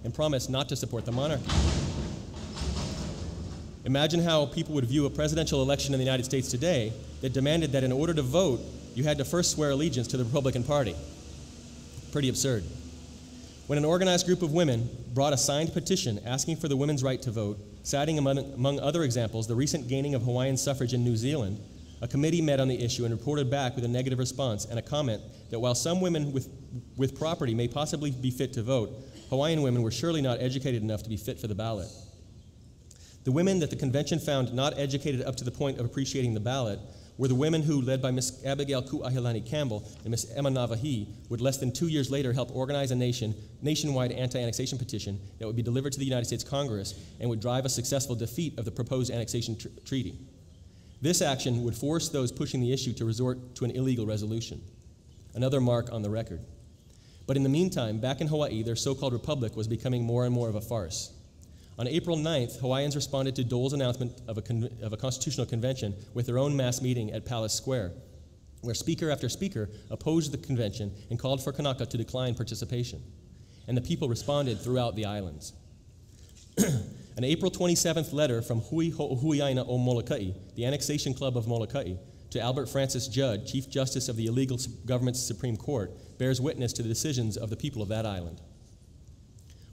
and promised not to support the monarchy. Imagine how people would view a presidential election in the United States today that demanded that in order to vote, you had to first swear allegiance to the Republican Party. Pretty absurd. When an organized group of women brought a signed petition asking for the women's right to vote, citing among other examples the recent gaining of Hawaiian suffrage in New Zealand, a committee met on the issue and reported back with a negative response and a comment that while some women with property may possibly be fit to vote, Hawaiian women were surely not educated enough to be fit for the ballot. The women that the convention found not educated up to the point of appreciating the ballot were the women who, led by Miss Abigail Ku'ahilani Campbell and Miss Emma Navahi, would less than 2 years later help organize a nationwide anti-annexation petition that would be delivered to the United States Congress and would drive a successful defeat of the proposed annexation treaty. This action would force those pushing the issue to resort to an illegal resolution, another mark on the record. But in the meantime, back in Hawaii, their so-called republic was becoming more and more of a farce. On April 9th, Hawaiians responded to Dole's announcement of a constitutional convention with their own mass meeting at Palace Square, where speaker after speaker opposed the convention and called for Kanaka to decline participation. And the people responded throughout the islands. An April 27th letter from Hui Ho'ohuiaina o Molokai, the Annexation Club of Molokai, to Albert Francis Judd, Chief Justice of the illegal government's Supreme Court, bears witness to the decisions of the people of that island.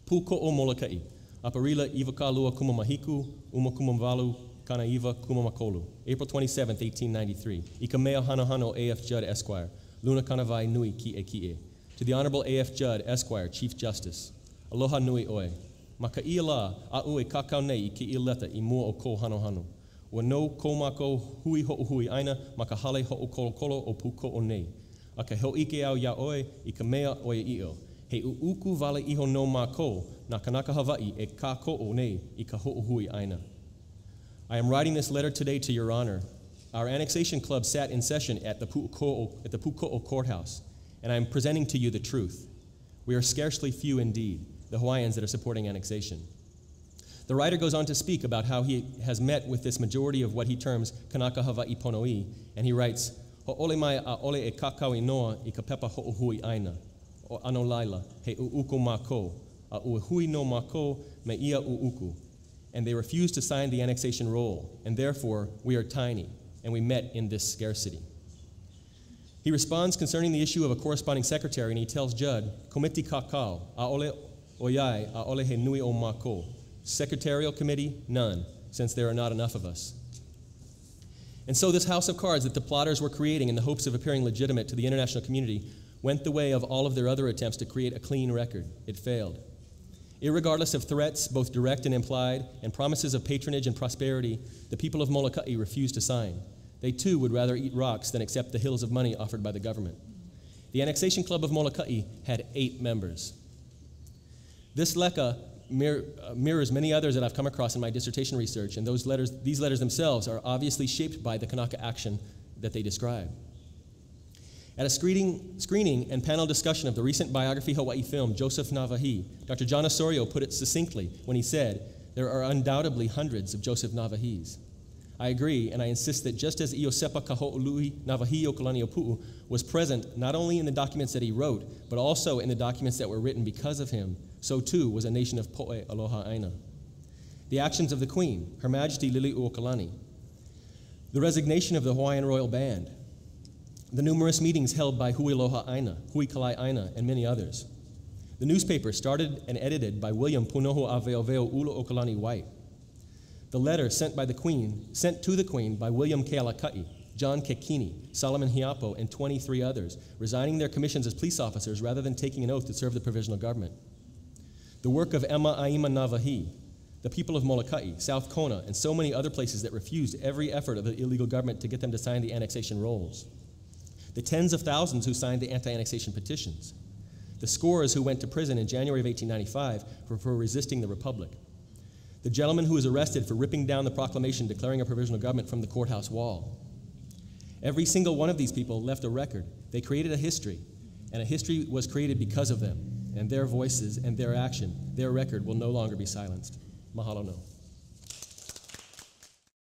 Pu ko'o Molokai. Aparila Ivakalua Kumamahiku, Umakumavalu, Kanaiva Kumamakolu, April 27, 1893. Ikamea Hanohano A.F. Judd, Esquire, Luna Kanavai Nui Ki'e. To the Honorable A.F. Judd, Esquire, Chief Justice. Aloha Nui Oe. Makaia la a'u e kakau nei I ki'ileta I mua o ko hanohano. Wa no komako hui ho'uhui aina makahale ho'okolokolo o puko o nei. Aka ho'ike au ya oe I ka mea oe i'o. He u'uku vale iho no mako na kanaka Hawaii e ka ko'o nei I ka ho'uhui aina. I am writing this letter today to Your Honor. Our annexation club sat in session at the Puko'o Courthouse, and I am presenting to you the truth. We are scarcely few indeed, the Hawaiians that are supporting annexation. The writer goes on to speak about how he has met with this majority of what he terms Kanaka Hawaii Pono'i, and he writes, Ho'ole mai a ole e kakau inoa I ka pepa ho'uhui aina, o ano laila, he u'uku mako, a u'uhui no mako me ia u'uku. And they refused to sign the annexation roll, and therefore we are tiny, and we met in this scarcity. He responds concerning the issue of a corresponding secretary, and he tells Judd, Komiti kakau, a ole oyai, a ole he nui o mako. Secretarial committee, none, since there are not enough of us. And so this house of cards that the plotters were creating in the hopes of appearing legitimate to the international community went the way of all of their other attempts to create a clean record. It failed. Irregardless of threats, both direct and implied, and promises of patronage and prosperity, the people of Molokai refused to sign. They too would rather eat rocks than accept the hills of money offered by the government. The Annexation Club of Molokai had 8 members. This leka mirrors many others that I've come across in my dissertation research, and these letters themselves are obviously shaped by the Kanaka action that they describe. At a screening and panel discussion of the recent biography Hawaii film, Joseph Navahi, Dr. John Osorio put it succinctly when he said, there are undoubtedly hundreds of Joseph Navahis. I agree, and I insist that just as Iosepa Kaho'ului Navahi Okolani was present not only in the documents that he wrote, but also in the documents that were written because of him, so too was a nation of Po'e Aloha Aina. The actions of the Queen, Her Majesty Lili'uokalani, the resignation of the Hawaiian Royal Band, the numerous meetings held by Hui Aloha Aina, Hui Kalai Aina, and many others. The newspaper started and edited by William Punoho Aveoveo Ulo Okalani White. The letter sent to the Queen by William Kealakai, John Kekini, Solomon Hiapo, and 23 others, resigning their commissions as police officers rather than taking an oath to serve the provisional government. The work of Emma Aima Navahi, the people of Molokai, South Kona, and so many other places that refused every effort of the illegal government to get them to sign the annexation rolls. The tens of thousands who signed the anti-annexation petitions. The scores who went to prison in January of 1895 for resisting the Republic. The gentleman who was arrested for ripping down the proclamation declaring a provisional government from the courthouse wall. Every single one of these people left a record. They created a history, and a history was created because of them, and their voices and their action, their record will no longer be silenced. Mahalo no.